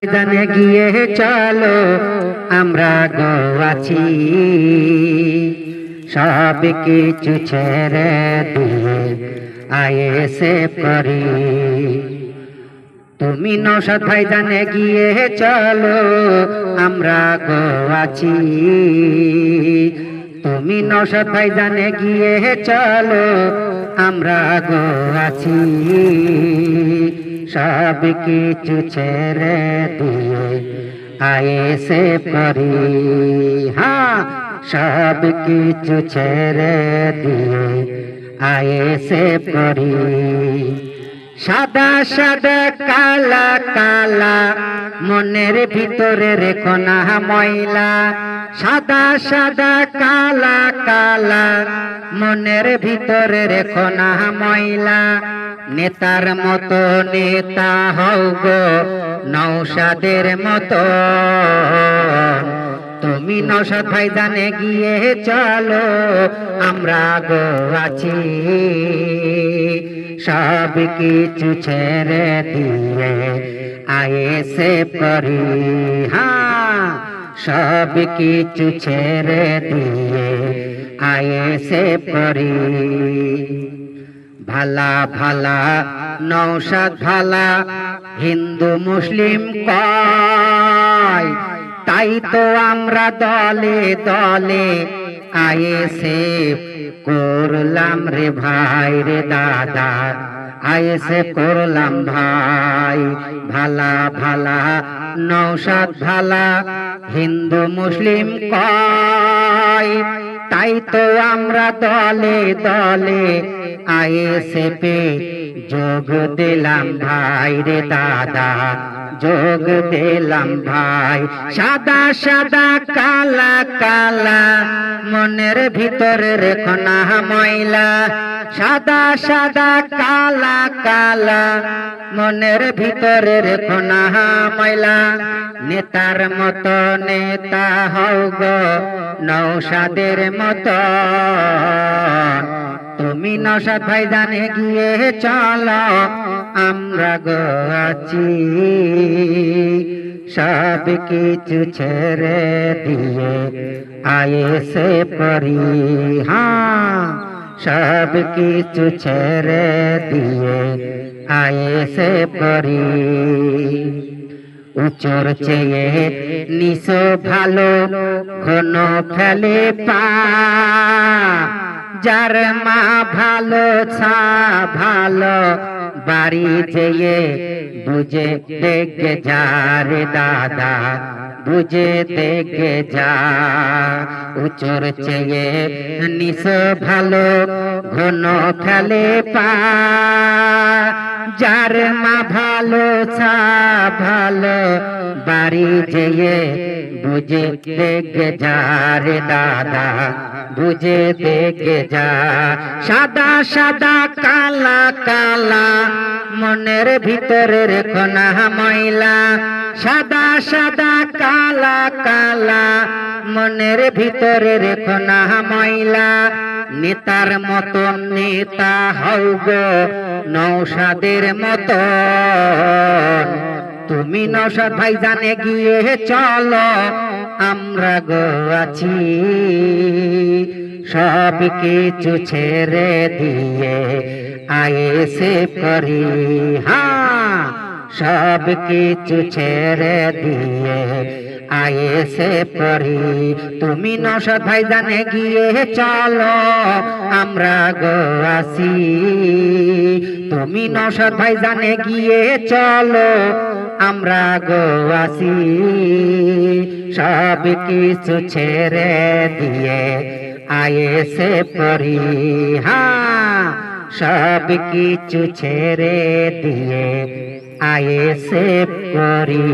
জানে গিয়ে চলো আমরা গোয়াছি সব কিছু ছেড়ে দিয়ে আইএসএ করি। তুমি নওশাদ ভাইজানে গিয়ে চলো আমরা গোয়াছি। তুমি নওশাদ ভাইজানে গিয়ে চলো আমরা গোয়াছি সব কিছু ছেড়ে দিয়ে আইএসএ করি। হ্যাঁ, সব কিছু ছেড়ে দিয়ে আইএসএ করি। সাদা সাদা কালা কালা মনের ভিতরে রেখো না ময়লা। সাদা সাদা কালা কালা মনের ভিতরে রেখো না ময়লা। নেতার মতো নেতা হও গো নওশাদের মতো। তুমি নওশাদ ভাইজানে গিয়ে চলো আমরা গোয়াছি সব কিছু ছেড়ে দিয়ে আইএসএ করি। হ্যাঁ, সব কিছু ছেড়ে দিয়ে আইএসএ করি। ভালা ভালা নওশাদ ভালা হিন্দু মুসলিম কয়, তাই তো আমরা দলে দলে আইএসএ করলাম রে ভাই রে দাদা, আইএসএ করলাম ভাই। ভালা ভালা নওশাদ ভালা হিন্দু মুসলিম কয়, তাই তো আমরা দলে দলে আইএসএ পে যোগ দিলাম ভাই রে দাদা, যোগ দিলাম ভাই। সাদা সাদা কালা কালা মনের ভিতরে রেখো না ময়লা। সাদা সাদা কালা কালা মনের ভিতরে রেখো না ময়লা। নেতার মতো নেতা হও গো নওশাদের মতো। তুমি নওশাদ ভাইজানে গিয়ে চলো আমরা গোয়াছি সব কিছু ছেড়ে দিয়ে আইএসএ করি। হ্যাঁ, সব কিছু ছেড়ে দিয়ে আইএসএ করি। উচর চেয়ে নিচ ভালো ঘন ফেলে পা, যার মা ভালো ছা ভালো বাড়ি যেয়ে বুঝে দেখে যা রে দাদা, বুঝে দেখে যা। উচর চেয়ে নিচ ভালো ঘন ফেলে পা, যার মা ভালো ছা ভালো বাড়ি যেয়ে বুঝে দেখে যা রে দাদা, বুঝে দেখে যা। সাদা সাদা কালা কালা মনের ভিতরে রেখো না ময়লা। সাদা সাদা কালা কালা মনের ভিতরে রেখো না ময়লা। নেতার মতো নেতা হও গো নওশাদের মতো। তুমি নওশাদ ভাইজানে গিয়ে চলো আমরা গোয়াছি সব কিছু ছেড়ে দিয়ে আইএসএ করি। হ্যাঁ, সব কিছু ছেড়ে দিয়ে আইএসএ করি। তুমি নওশাদ ভাইজানে গিয়ে চলো আমরা গোয়াছি। তুমি নওশাদ ভাইজানে গিয়ে চলো আমরা গোয়াছি সব কিছু ছেড়ে দিয়ে আইএসএ করি। হ্যাঁ, সব কিছু ছেড়ে দিয়ে আইএসএ করি।